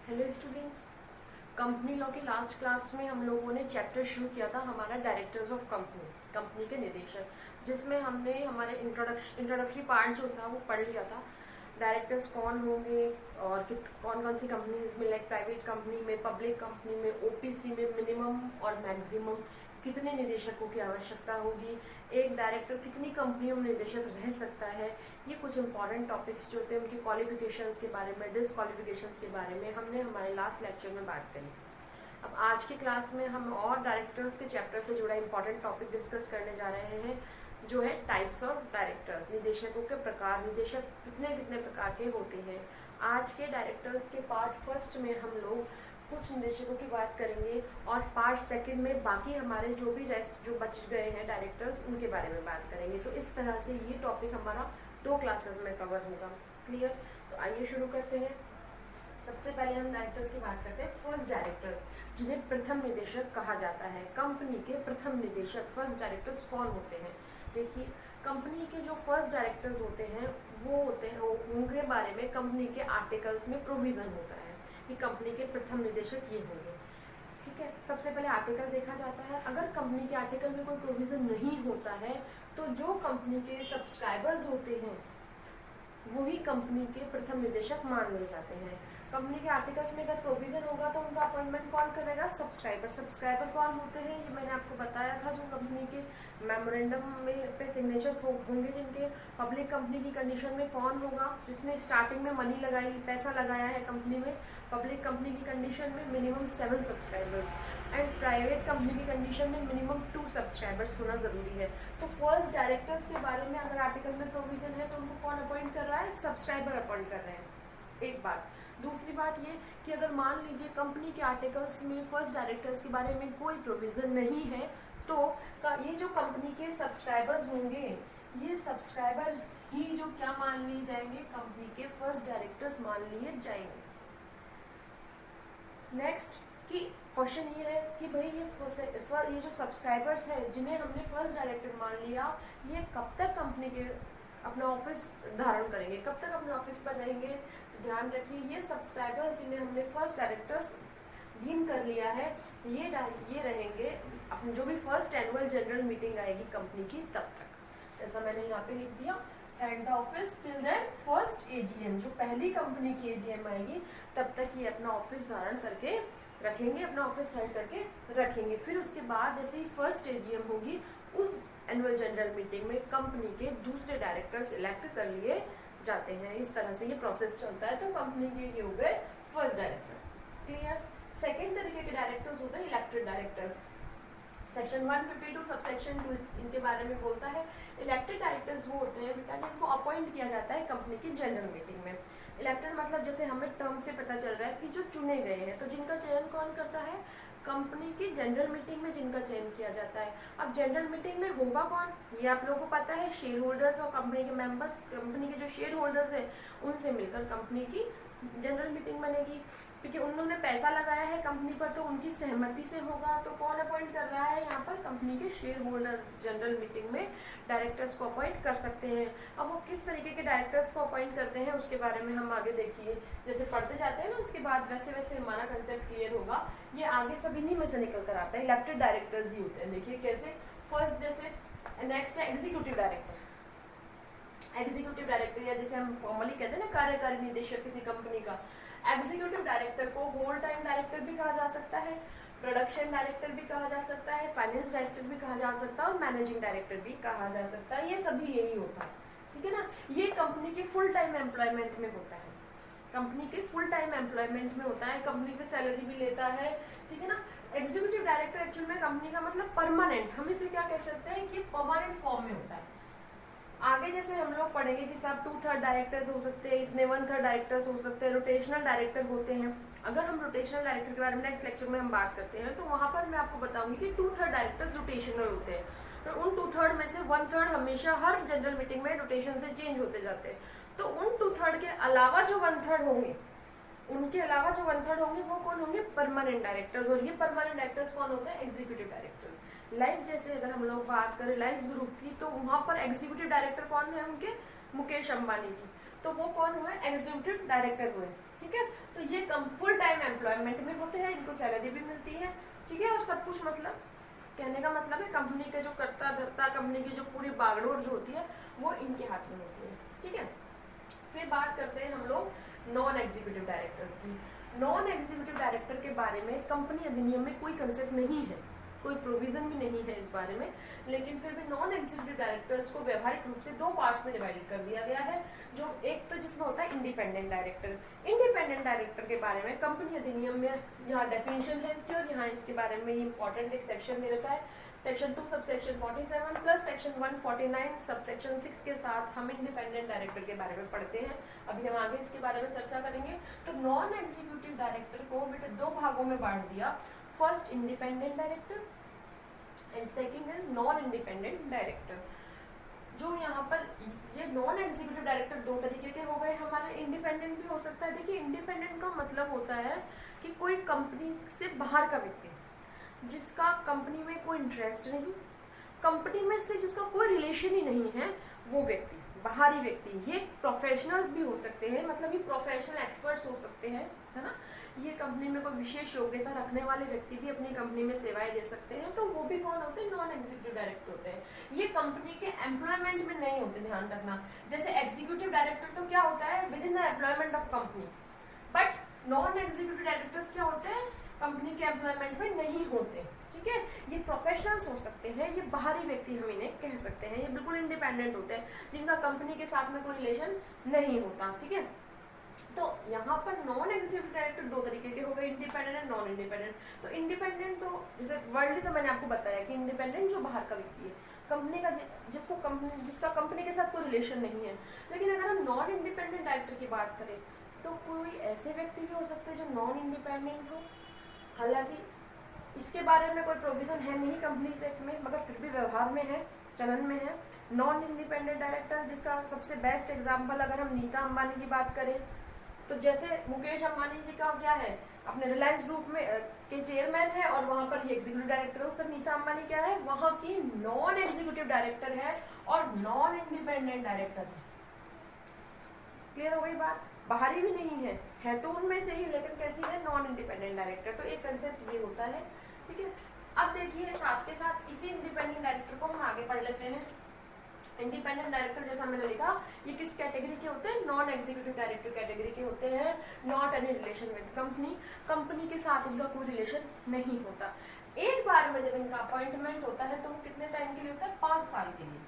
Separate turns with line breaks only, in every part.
Hello students, company law की last class में हम लोगों ने चैप्टर शुरू किया था हमारा डायरेक्टर्स ऑफ कंपनी, कंपनी के निदेशक, जिसमें हमने हमारे इंट्रोडक्टरी पार्ट जो था वो पढ़ लिया था। डायरेक्टर्स कौन होंगे और कौन कौन सी कंपनीज में, लाइक प्राइवेट कंपनी में, पब्लिक कंपनी में, ओपीसी में मिनिमम और मैक्सिमम कितने निदेशकों की आवश्यकता होगी, एक डायरेक्टर कितनी कंपनियों में निदेशक रह सकता है। ये कुछ इंपॉर्टेंट टॉपिक्स जो होते हैं उनकी क्वालिफिकेशंस के बारे में, डिसक्वालिफिकेशंस के बारे में हमने हमारे लास्ट लेक्चर में बात करी। अब आज की क्लास में हम और डायरेक्टर्स के चैप्टर से जुड़ा इंपॉर्टेंट टॉपिक डिस्कस करने जा रहे हैं, जो है टाइप्स ऑफ डायरेक्टर्स, निदेशकों के प्रकार। निदेशक कितने कितने प्रकार के होते हैं। आज के डायरेक्टर्स के पार्ट फर्स्ट में हम लोग कुछ निदेशकों की बात करेंगे और पार्ट सेकंड में बाकी हमारे जो भी रेस्ट जो बच गए हैं डायरेक्टर्स उनके बारे में बात करेंगे। तो इस तरह से ये टॉपिक हमारा 2 क्लासेस में कवर होगा। क्लियर? तो आइए शुरू करते हैं। सबसे पहले हम डायरेक्टर्स की बात करते हैं। फर्स्ट डायरेक्टर्स, जिन्हें प्रथम निदेशक कहा जाता है। कंपनी के प्रथम निदेशक फर्स्ट डायरेक्टर्स कौन होते हैं? देखिए, कंपनी के जो फर्स्ट डायरेक्टर्स होते हैं वो होते हैं, उनके बारे में कंपनी के आर्टिकल्स में प्रोविजन होता है कि कंपनी के प्रथम निदेशक ये होंगे। ठीक है, सबसे पहले आर्टिकल देखा जाता है। अगर कंपनी के आर्टिकल में कोई प्रोविजन नहीं होता है तो जो कंपनी के सब्सक्राइबर्स होते हैं वही कंपनी के प्रथम निदेशक मान लिए जाते हैं। कंपनी के आर्टिकल्स में अगर प्रोविजन होगा तो उनका अपॉइंटमेंट कौन करेगा? सब्सक्राइबर। सब्सक्राइबर कौन होते हैं? ये मैंने आपको बताया था, जो कंपनी के मेमोरेंडम में पे सिग्नेचर होंगे, जिनके पब्लिक कंपनी की कंडीशन में कौन होगा? जिसने स्टार्टिंग में मनी लगाई, पैसा लगाया है कंपनी में। पब्लिक कंपनी की कंडीशन में minimum 7 subscribers and private company की कंडीशन में मिनिमम 2 सब्सक्राइबर्स होना जरूरी है। तो फर्स्ट डायरेक्टर्स के बारे में अगर आर्टिकल में प्रोविजन है तो उनको कौन अपॉइंट कर रहा है? सब्सक्राइबर अपॉइंट कर रहे हैं। एक बात। दूसरी बात ये कि अगर मान लीजिए कंपनी के आर्टिकल्स में फर्स्ट डायरेक्टर्स के बारे में कोई प्रोविजन नहीं है तो ये जो कंपनी के सब्सक्राइबर्स होंगे, ये सब्सक्राइबर्स ही जो क्या मान लिए जाएंगे? कंपनी के फर्स्ट डायरेक्टर्स मान लिए जाएंगे। नेक्स्ट कि क्वेश्चन ये है कि भाई ये जो सब्सक्राइबर्स हैं जिन्हें हमने फर्स्ट डायरेक्टर मान लिया, ये कब तक कंपनी के अपना ऑफिस धारण करेंगे, कब तक अपने ऑफिस पर रहेंगे? तो ध्यान रखिए, ये सब्सक्राइबर्स जिन्हें हमने फर्स्ट डायरेक्टर्स डीम कर लिया है, ये रहेंगे अपनी जो भी फर्स्ट एनुअल जनरल मीटिंग आएगी कंपनी की तब तक। जैसा मैंने यहाँ पे लिख दिया, and the office till then first AGM, जो पहली कंपनी की एजीएम आएगी तब तक ये अपना ऑफिस धारण करके रखेंगे, अपना ऑफिस हेल्ड करके रखेंगे। फिर उसके बाद जैसे ही फर्स्ट एजीएम होगी, उस एनुअल जनरल मीटिंग में कंपनी के दूसरे डायरेक्टर्स इलेक्ट कर लिए जाते हैं। इस तरह से ये प्रोसेस चलता है। तो कंपनी के ये हो गए फर्स्ट डायरेक्टर्स। क्लियर? सेकेंड तरीके के डायरेक्टर्स होते हैं इलेक्टेड डायरेक्टर्स। सेक्शन 152 सबसेक्शन 2 इनके बारे में बोलता है। इलेक्टेड डायरेक्टर्स वो होते हैं बेटा जिनको अपॉइंट किया जाता है कंपनी की जनरल मीटिंग में। इलेक्टेड मतलब जैसे हमें टर्म से पता चल रहा है कि जो चुने गए हैं, तो जिनका चयन कौन करता है? कंपनी की जनरल मीटिंग में जिनका चयन किया जाता है। अब जनरल मीटिंग में होगा कौन, ये आप लोगों को पता है। शेयर होल्डर्स और कंपनी के मेंबर्स, कंपनी के जो शेयर होल्डर्स है उनसे मिलकर कंपनी की जनरल मीटिंग बनेगी, क्योंकि उन्होंने पैसा लगाया है कंपनी पर तो उनकी सहमति से होगा। तो कौन अपॉइंट कर रहा है? यहाँ पर कंपनी के शेयर होल्डर्स जनरल मीटिंग में डायरेक्टर्स को अपॉइंट कर सकते हैं। अब वो किस तरीके के डायरेक्टर्स को अपॉइंट करते हैं उसके बारे में हम आगे देखिए, जैसे पढ़ते जाते हैं ना उसके बाद वैसे वैसे हमारा कंसेप्ट क्लियर होगा। ये आगे सब इन्हीं में से निकल कर आता है। इलेक्टेड डायरेक्टर्स ही होते हैं। देखिए कैसे। फर्स्ट जैसे नेक्स्ट है एग्जीक्यूटिव डायरेक्टर। एग्जीक्यूटिव डायरेक्टर या जैसे हम फॉर्मली कहते हैं ना कार्यकारी निदेशक किसी कंपनी का। एग्जीक्यूटिव डायरेक्टर को होल टाइम डायरेक्टर भी कहा जा सकता है, प्रोडक्शन डायरेक्टर भी कहा जा सकता है, फाइनेंस डायरेक्टर भी कहा जा सकता है और मैनेजिंग डायरेक्टर भी कहा जा सकता है। ये सभी यही होता है। ठीक है ना? ये कंपनी के फुल टाइम एम्प्लॉयमेंट में होता है। कंपनी के फुल टाइम एम्प्लॉयमेंट में होता है, कंपनी से सैलरी भी लेता है। ठीक है ना? एग्जीक्यूटिव डायरेक्टर एक्चुअल में कंपनी का मतलब परमानेंट, हम इसे क्या कह सकते हैं कि परमानेंट फॉर्म में होता है। आगे जैसे हम लोग पढ़ेंगे कि साहब 2/3 डायरेक्टर्स हो सकते हैं, इतने 1/3 डायरेक्टर्स हो सकते हैं, रोटेशनल डायरेक्टर होते हैं। अगर हम रोटेशनल डायरेक्टर के बारे में नेक्स्ट लेक्चर में हम बात करते हैं तो वहां पर मैं आपको बताऊंगी कि 2/3 डायरेक्टर्स रोटेशनल होते हैं। तो उन 2/3 में से 1/3 हमेशा हर जनरल मीटिंग में रोटेशन से चेंज होते जाते हैं। तो उन 2/3 के अलावा जो 1/3 होंगे, उनके अलावा जो 1/3 होंगे वो कौन होंगे? Permanent directors. और ये परमानेंट डायरेक्टर्स कौन होते हैं? Executive directors. लाइक जैसे अगर हम लोग बात करें रिलायंस ग्रुप की, तो वहां पर एग्जीक्यूटिव डायरेक्टर कौन है उनके? मुकेश अंबानी जी। तो वो कौन हुए? एग्जीक्यूटिव डायरेक्टर हुए। ठीक है। तो ये फुल टाइम एम्प्लॉयमेंट में होते हैं, इनको सैलरी भी मिलती है, ठीक है, और सब कुछ मतलब कहने का मतलब है कंपनी के जो करता धरता, कंपनी की जो पूरी बागडोर जो होती है वो इनके हाथ में होती है, ठीक है। फिर बात करते हैं हम लोग नॉन एग्जीक्यूटिव डायरेक्टर्स की। नॉन एग्जीक्यूटिव डायरेक्टर के बारे में कंपनी अधिनियम में कोई कंसेप्ट नहीं है, कोई प्रोविजन भी नहीं है इस बारे में, लेकिन फिर भी नॉन एग्जीक्यूटिव डायरेक्टर्स को व्यवहारिक रूप से दो पार्ट्स में डिवाइडेड कर दिया गया है। जो एक तो जिसमें होता है इंडिपेंडेंट डायरेक्टर। इंडिपेंडेंट डायरेक्टर के बारे में कंपनी अधिनियम में यहाँ डेफिनेशन है इसकी, और यहाँ इसके बारे में इंपॉर्टेंट एक सेक्शन दे रखा है, section 2 sub section 47 plus section 149 sub section 6 के साथ हम इंडिपेंडेंट डायरेक्टर के बारे में पढ़ते हैं। अभी हम आगे इसके बारे में चर्चा करेंगे। तो नॉन एग्जीक्यूटिव डायरेक्टर को बेटे दो भागों में बांट दिया, first independent director and second is non independent director. जो यहाँ पर ये नॉन एग्जीक्यूटिव डायरेक्टर दो तरीके के हो गए, हमारा इंडिपेंडेंट भी हो सकता है। देखिए इंडिपेंडेंट का मतलब होता है कि कोई कंपनी से बाहर का व्यक्ति जिसका कंपनी में कोई इंटरेस्ट नहीं, कंपनी में से जिसका कोई रिलेशन ही नहीं है, वो व्यक्ति, बाहरी व्यक्ति। ये प्रोफेशनल्स भी हो सकते हैं, मतलब ये प्रोफेशनल एक्सपर्ट्स हो सकते हैं, है ना। ये कंपनी में कोई विशेष योग्यता रखने वाले व्यक्ति भी अपनी कंपनी में सेवाएं दे सकते हैं, तो वो भी कौन होते हैं, नॉन एग्जीक्यूटिव डायरेक्टर होते हैं। ये कंपनी के एम्प्लॉयमेंट में नहीं होते, ध्यान रखना। जैसे एग्जीक्यूटिव डायरेक्टर तो क्या होता है, with in the employment of company, but non executive directors क्या होते हैं, कंपनी के एम्प्लॉयमेंट में नहीं होते, ठीक है। ये प्रोफेशनल्स हो सकते हैं, ये बाहरी व्यक्ति हम इन्हें कह सकते हैं, ये बिल्कुल इंडिपेंडेंट होते हैं, जिनका कंपनी के साथ में कोई रिलेशन नहीं होता, ठीक है। तो यहाँ पर नॉन एग्जीक्यूटिव डायरेक्टर दो तरीके के हो गए, इंडिपेंडेंट एंड नॉन इंडिपेंडेंट। तो इंडिपेंडेंट तो जैसे वर्ल्ड तो मैंने आपको बताया कि इंडिपेंडेंट जो बाहर का व्यक्ति है, कंपनी का जिसका कंपनी के साथ कोई रिलेशन नहीं है। लेकिन अगर हम नॉन इंडिपेंडेंट डायरेक्टर की बात करें तो कोई ऐसे व्यक्ति भी हो सकते हैं जो नॉन इंडिपेंडेंट हो, हालांकि इसके बारे में कोई प्रोविजन है नहीं कंपनीज एक्ट में, मगर फिर भी व्यवहार में है, चलन में है। नॉन इंडिपेंडेंट डायरेक्टर जिसका सबसे बेस्ट एग्जांपल अगर हम नीता अंबानी की बात करें, तो जैसे मुकेश अंबानी जी का क्या है, अपने रिलायंस ग्रुप में के चेयरमैन है और वहां पर ये एग्जीक्यूटिव डायरेक्टर है। उस तरह नीता अंबानी क्या है, वहां की नॉन एग्जीक्यूटिव डायरेक्टर है और नॉन इंडिपेंडेंट डायरेक्टर है। क्लियर हो गई बात, बाहरी भी नहीं है तो उनमें से ही, लेकिन कैसी है, नॉन इंडिपेंडेंट डायरेक्टर। तो एक कंसेप्ट ये होता है, ठीक है। अब देखिए साथ के साथ इसी इंडिपेंडेंट डायरेक्टर को हम आगे पढ़ लेते हैं। इंडिपेंडेंट डायरेक्टर जैसा मैंने लिखा, ये किस कैटेगरी के होते हैं, नॉन एग्जीक्यूटिव डायरेक्टर कैटेगरी के होते हैं। Not any relation with company, company के साथ इनका कोई रिलेशन नहीं होता। एक बार में जब इनका अपॉइंटमेंट होता है तो वो कितने टाइम के लिए होता है, 5 साल के लिए,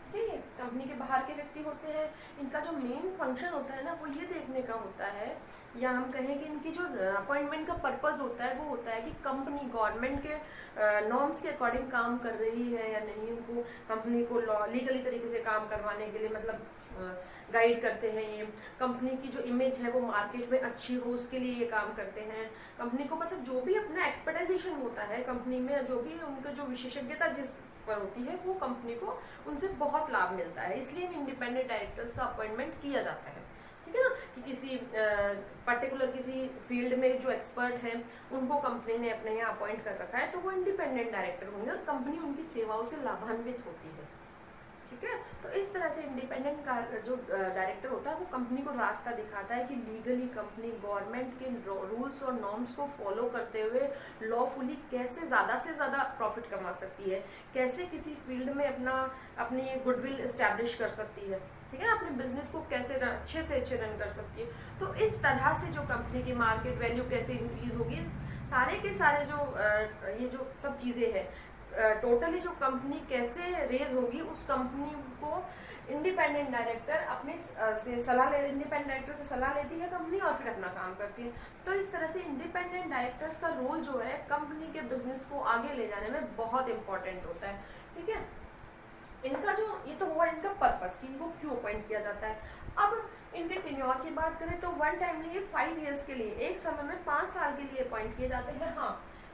ठीक है। कंपनी के बाहर के व्यक्ति होते हैं, इनका जो मेन फंक्शन होता है ना, वो ये देखने का होता है, या हम कहें कि इनकी जो अपॉइंटमेंट का पर्पस होता है वो होता है कि कंपनी गवर्नमेंट के नॉर्म्स के अकॉर्डिंग काम कर रही है या नहीं। उनको कंपनी को लीगली तरीके से काम करवाने के लिए मतलब गाइड करते हैं। ये कंपनी की जो इमेज है वो मार्केट में अच्छी हो, उसके लिए ये काम करते हैं। कंपनी को मतलब जो भी अपना एक्सपर्टाइजेशन होता है कंपनी में, जो भी उनका जो विशेषज्ञता जिस पर होती है, वो कंपनी को उनसे बहुत लाभ मिलता है। इसलिए इंडिपेंडेंट डायरेक्टर्स का अपॉइंटमेंट किया जाता है, ठीक है ना, कि किसी पर्टिकुलर किसी फील्ड में जो एक्सपर्ट है उनको कंपनी ने अपने यहाँ अपॉइंट कर रखा है, तो वो इंडिपेंडेंट डायरेक्टर होंगे और कंपनी उनकी सेवाओं से लाभान्वित होती है, ठीक है। तो इस तरह से इंडिपेंडेंट का जो डायरेक्टर होता है वो कंपनी को रास्ता दिखाता है कि लीगली कंपनी गवर्नमेंट के रूल्स और नॉर्म्स को फॉलो करते हुए लॉफुली कैसे ज़्यादा से ज़्यादा प्रॉफिट कमा सकती है, कैसे किसी फील्ड में अपनी गुडविल एस्टैब्लिश कर सकती है, ठीक है ना, अपने बिजनेस को कैसे अच्छे से अच्छे रन कर सकती है। तो इस तरह से जो कंपनी की मार्केट वैल्यू कैसे इंक्रीज होगी, सारे के सारे जो ये जो सब चीज़ें हैं, टोटली जो कंपनी कैसे रेज होगी, उस कंपनी को इंडिपेंडेंट डायरेक्टर अपने से इंडिपेंडेंट डायरेक्टर से सलाह लेती है कंपनी और फिर अपना काम करती है। तो इस तरह से इंडिपेंडेंट डायरेक्टर्स का रोल जो है कंपनी के बिजनेस को आगे ले जाने में बहुत इंपॉर्टेंट होता है, ठीक है। इनका जो ये तो हुआ इनका पर्पस कि इनको क्यों अपॉइंट किया जाता है। अब इनके टेन्योर की बात करें तो वन टाइमली 5 ईयर्स के लिए, एक समय में 5 साल के लिए अपॉइंट किए जाते हैं। हाँ,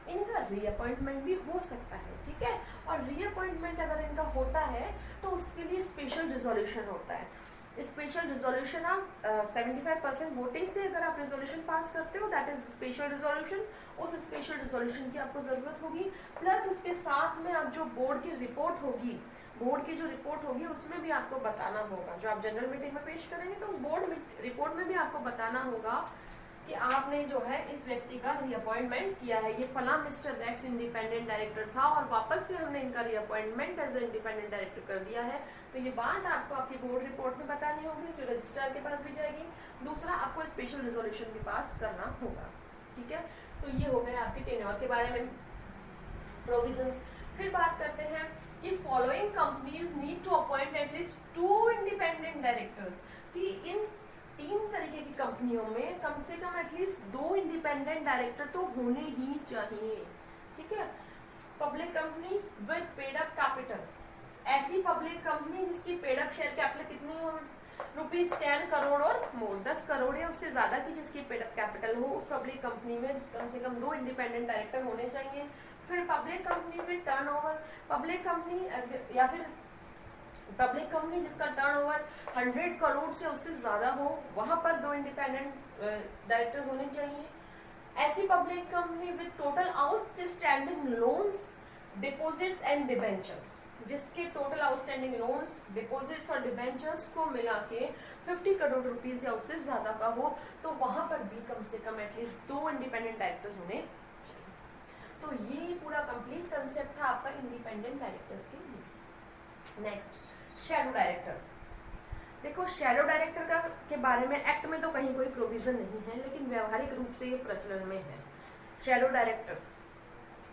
इनका रीअपॉइंटमेंट भी हो सकता है, ठीक है। और रीअपॉइंटमेंट अगर इनका होता है तो उसके लिए स्पेशल रिजोल्यूशन होता है। स्पेशल रिजोल्यूशन आप 75% वोटिंग से अगर आप रिजोल्यूशन पास करते हो, दैट इज स्पेशल रिजोल्यूशन। उस स्पेशल रिजोल्यूशन की आपको जरूरत होगी, प्लस उसके साथ में आप जो बोर्ड की रिपोर्ट होगी, बोर्ड की जो रिपोर्ट होगी उसमें भी आपको बताना होगा, जो आप जनरल मीटिंग में पेश करेंगे तो बोर्ड रिपोर्ट में भी आपको बताना होगा कि आपने जो है इस व्यक्ति का रीअपॉइंटमेंट किया है। ये फला मिस्टर एक्स इंडिपेंडेंट डायरेक्टर था और वापस से हमने इनका reappointment as a independent director कर दिया है। तो ये बात आपको आपकी बोर्ड रिपोर्ट में बतानी होगी, जो रजिस्ट्रार के पास भी जाएगी। दूसरा, आपको स्पेशल रिजोल्यूशन भी पास करना होगा। ठीक है, तो ये हो गए आपके टेन्योर के बारे में प्रोविजंस। फिर बात करते हैं कि following companies need to appoint at least 2 independent directors, कि इन 3 तरीके की कंपनियों में कम से कम एटलीस्ट 2 इंडिपेंडेंट डायरेक्टर तो होने ही चाहिए। ठीक है, public company with paid up capital, ऐसी पब्लिक कंपनी जिसकी पेड अप शेयर कैपिटल कितनी हो, ₹10 करोड़ और मोर, 10 करोड़ या उससे ज्यादा की जिसकी पेड अप कैपिटल हो, उस पब्लिक कंपनी में कम से कम 2 इंडिपेंडेंट डायरेक्टर होने चाहिए। फिर पब्लिक कंपनी में टर्नओवर, पब्लिक कंपनी या फिर पब्लिक कंपनी जिसका टर्नओवर 100 करोड़ से उससे ज्यादा हो, वहां पर 2 इंडिपेंडेंट डायरेक्टर होने चाहिए। ऐसी public company with total outstanding loans, deposits and debentures, जिसके टोटल आउटस्टैंडिंग लोन्स, डिपॉजिट्स और डिबेंचर्स को मिला के 50 करोड़ रुपीज या उससे ज्यादा का हो, तो वहां पर भी कम से कम एटलीस्ट 2 इंडिपेंडेंट डायरेक्टर्स होने चाहिए। तो ये पूरा कंप्लीट कंसेप्ट था आपका इंडिपेंडेंट डायरेक्टर्स के लिए। Next, shadow directors. देखो, शैडो डायरेक्टर का के बारे में एक्ट में तो कहीं कोई प्रोविजन नहीं है, लेकिन व्यवहारिक रूप से ये प्रचलन में है। शैडो डायरेक्टर,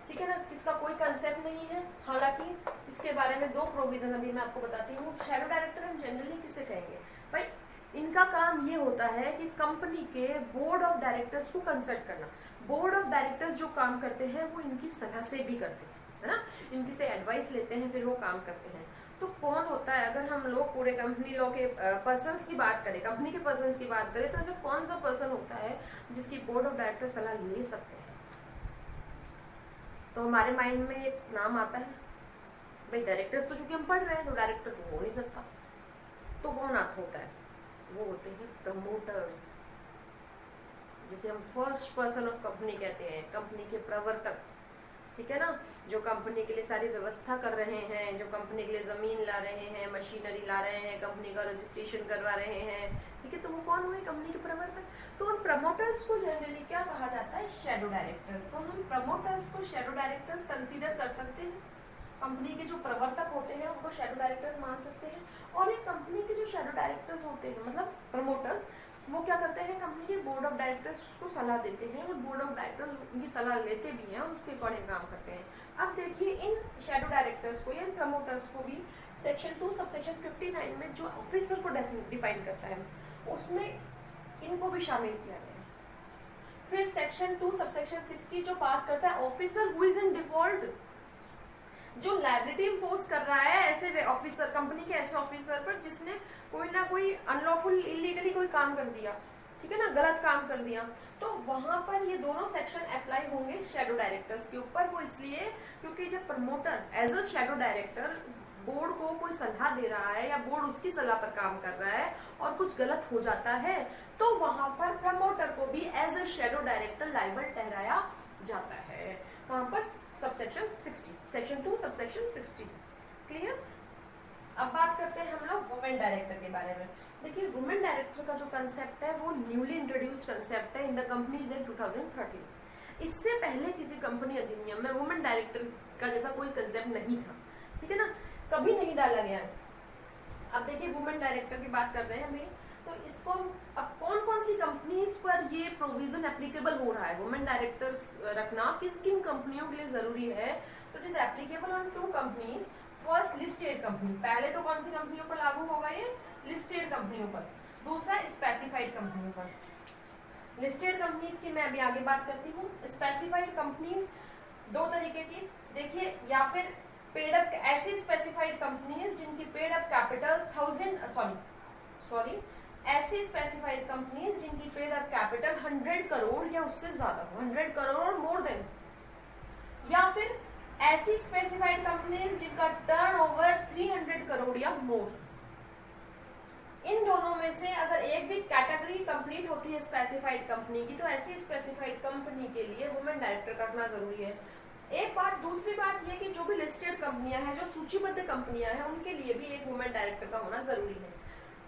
ठीक है ना, इसका कोई कंसेप्ट नहीं है। हालांकि इसके बारे में 2 प्रोविजन अभी मैं आपको बताती हूँ। शैडो डायरेक्टर हम जनरली किसे कहेंगे भाई, इनका काम ये होता है कि कंपनी के बोर्ड ऑफ डायरेक्टर्स को कंसल्ट करना। बोर्ड ऑफ डायरेक्टर्स जो काम करते हैं वो इनकी सलाह से भी करते हैं, है ना, इनकी से एडवाइस लेते हैं, फिर वो काम करते हैं। तो कौन होता है, अगर हम लोग पूरे कंपनी लॉ के पर्सन्स की बात करें, कंपनी के पर्सन्स की बात करें, तो ऐसा कौन सा पर्सन होता है जिसकी बोर्ड ऑफ डायरेक्टर सलाह ले सकते हैं? तो हमारे माइंड में एक नाम आता है भाई, डायरेक्टर्स तो चूंकि हम पढ़ रहे हैं तो डायरेक्टर तो हो नहीं सकता। तो कौन होता है? वो होते हैं प्रमोटर्स, जिसे हम फर्स्ट पर्सन ऑफ कंपनी कहते हैं, कंपनी के प्रवर्तक। ठीक है ना, जो कंपनी के लिए सारी व्यवस्था कर रहे हैं, जो कंपनी के लिए जमीन ला रहे हैं, मशीनरी ला रहे हैं, कंपनी का रजिस्ट्रेशन करवा रहे हैं। ठीक है, तो वो कौन हुए? कंपनी के प्रवर्तक। तो उन प्रमोटर्स को जनरली क्या कहा जाता है? Shadow directors. तो हम प्रमोटर्स को शैडो डायरेक्टर्स कंसीडर कर सकते हैं। कंपनी के जो प्रवर्तक होते हैं उनको शैडो डायरेक्टर्स मान सकते हैं। और ये कंपनी के जो शैडो डायरेक्टर्स होते हैं, मतलब प्रमोटर्स, वो क्या करते हैं? कंपनी के बोर्ड ऑफ डायरेक्टर्स को सलाह देते हैं और बोर्ड ऑफ डायरेक्टर्स उनकी सलाह लेते भी हैं और उसके अकॉर्डिंग काम करते हैं। अब देखिए, इन शैडो डायरेक्टर्स को या इन प्रमोटर्स को भी सेक्शन 2 सबसेक्शन 59 में जो ऑफिसर को डिफाइन करता है उसमें इनको भी शामिल किया गया है। फिर सेक्शन 2 सबसेक्शन 60 जो बात करता है officer who is in default, जो लायबिलिटी इम्पोज कर रहा है ऐसे ऑफिसर, कंपनी के ऐसे ऑफिसर पर जिसने कोई ना कोई अनलॉफुल इलीगली कोई काम कर दिया, ठीक है ना, गलत काम कर दिया, तो वहां पर ये दोनों सेक्शन अप्लाई होंगे शैडो डायरेक्टर्स के ऊपर। वो इसलिए क्योंकि जब promoter as a shadow director board को कोई सलाह दे रहा है या बोर्ड उसकी सलाह पर काम कर रहा है और कुछ गलत हो जाता है, तो वहां पर प्रमोटर को भी as a shadow director liable ठहराया जाता है। वहां पर सबसेक्शन 60, सेक्शन 2 सबसेक्शन 60। क्लियर? अब बात करते हैं हम लोग वुमेन डायरेक्टर के बारे में। देखिए, वुमेन डायरेक्टर का जो कंसेप्ट है वो न्यूली इंट्रोड्यूस्ड कंसेप्ट है इन द कंपनीज एक्ट 2013। इससे पहले किसी कंपनी अधिनियम में वुमेन डायरेक्टर का जैसा कोई कंसेप्ट नहीं था, ठीक है ना, कभी नहीं डाला गया है। अब देखिए, वुमेन डायरेक्टर की बात कर रहे हैं अभी, तो इसको अब कौन कौन सी कंपनीज पर ये प्रोविजन एप्लीकेबल हो रहा है, वुमेन डायरेक्टर्स रखना किन किन कंपनियों के लिए जरूरी है? तो it is applicable on 2 companies. First, listed company. पहले तो कौन सी कंपनियों पर लागू होगा ये? लिस्टेड कंपनियों पर। दूसरा, स्पेसिफाइड कंपनियों पर। लिस्टेड कंपनीज की मैं अभी आगे बात करती हूँ। स्पेसिफाइड कंपनीज 2 तरीके की, देखिए, या फिर पेड अप, ऐसी स्पेसिफाइड कंपनीज जिनकी पेड अप कैपिटल ऐसी स्पेसिफाइड कंपनीज जिनकी पेड अप कैपिटल 100 करोड़ या उससे ज्यादा हो, 100 करोड़ और मोर देन। या फिर ऐसी स्पेसिफाइड कंपनीज जिनका टर्नओवर 300 करोड़ या मोर। इन दोनों में से अगर एक भी कैटेगरी कंप्लीट होती है स्पेसिफाइड कंपनी की, तो ऐसी स्पेसिफाइड कंपनी के लिए वुमेन डायरेक्टर करना जरूरी है। एक बात। दूसरी बात यह कि जो भी लिस्टेड कंपनियां हैं, जो सूचीबद्ध कंपनियां हैं, उनके लिए भी एक वुमेन डायरेक्टर का होना जरूरी है।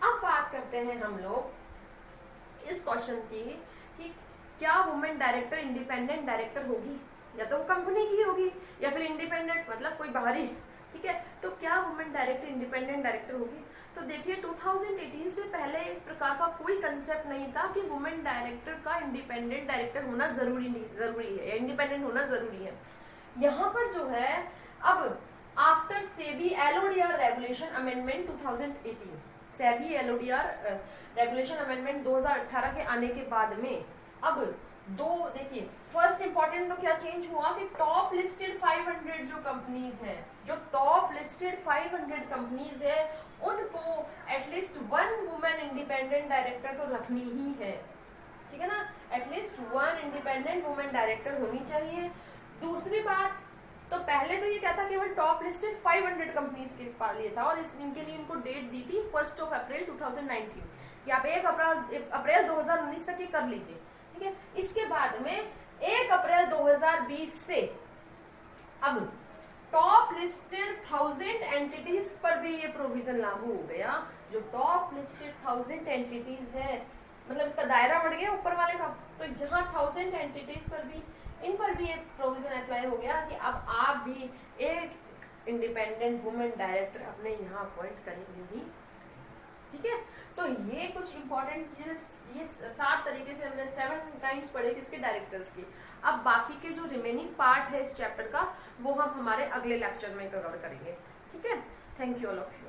अब बात करते हैं हम लोग इस क्वेश्चन की कि क्या वुमेन डायरेक्टर इंडिपेंडेंट डायरेक्टर होगी, या तो वो कंपनी की होगी या फिर इंडिपेंडेंट मतलब कोई बाहरी, ठीक है। तो क्या वुमेन डायरेक्टर इंडिपेंडेंट डायरेक्टर होगी? तो देखिए 2018 से पहले इस प्रकार का कोई कंसेप्ट नहीं था कि वुमेन डायरेक्टर का इंडिपेंडेंट डायरेक्टर होना जरूरी है या इंडिपेंडेंट होना जरूरी है। यहाँ पर जो है अब after SEBI LODR regulation amendment 2018, SEBI LODR regulation amendment 2018 के आने के बाद में अब दो देखिए फर्स्ट इंपॉर्टेंट तो क्या चेंज हुआ कि टॉप लिस्टेड 500 जो कंपनीज हैं, जो टॉप लिस्टेड 500 कंपनीज है उनको at least one women independent director तो रखनी ही है, ठीक है ना, at least one independent women director होनी चाहिए। दूसरी बात, तो पहले तो ये क्या था, केवल टॉप लिस्टेड 500 कंपनीज के लिए था और इनके लिए इनको डेट दी थी 1 अप्रैल 2019 कि आप 1 अप्रैल 2019 तक ये कर लीजिए, ठीक है। इसके बाद में 1 अप्रैल 2020 से अब टॉप लिस्टेड 1000 एंटिटीज पर भी ये प्रोविजन लागू हो गया। जो टॉप लिस्टेड 1000 एंटिटीज है, मतलब इसका दायरा बढ़ गया ऊपर वाले का, तो जहां 1000 एंटिटीज पर भी, इन पर भी एक प्रोविजन अप्लाई हो गया कि अब आप भी एक इंडिपेंडेंट वुमेन डायरेक्टर अपने यहाँ अपॉइंट करेंगे ही, ठीक है। तो ये कुछ इंपॉर्टेंट चीजेस, ये 7 तरीके से हमने 7 काइंड्स पढ़े किसके, डायरेक्टर्स की। अब बाकी के जो रिमेनिंग पार्ट है इस चैप्टर का वो हम हमारे अगले लेक्चर में कवर करेंगे, ठीक है। Thank you all of you.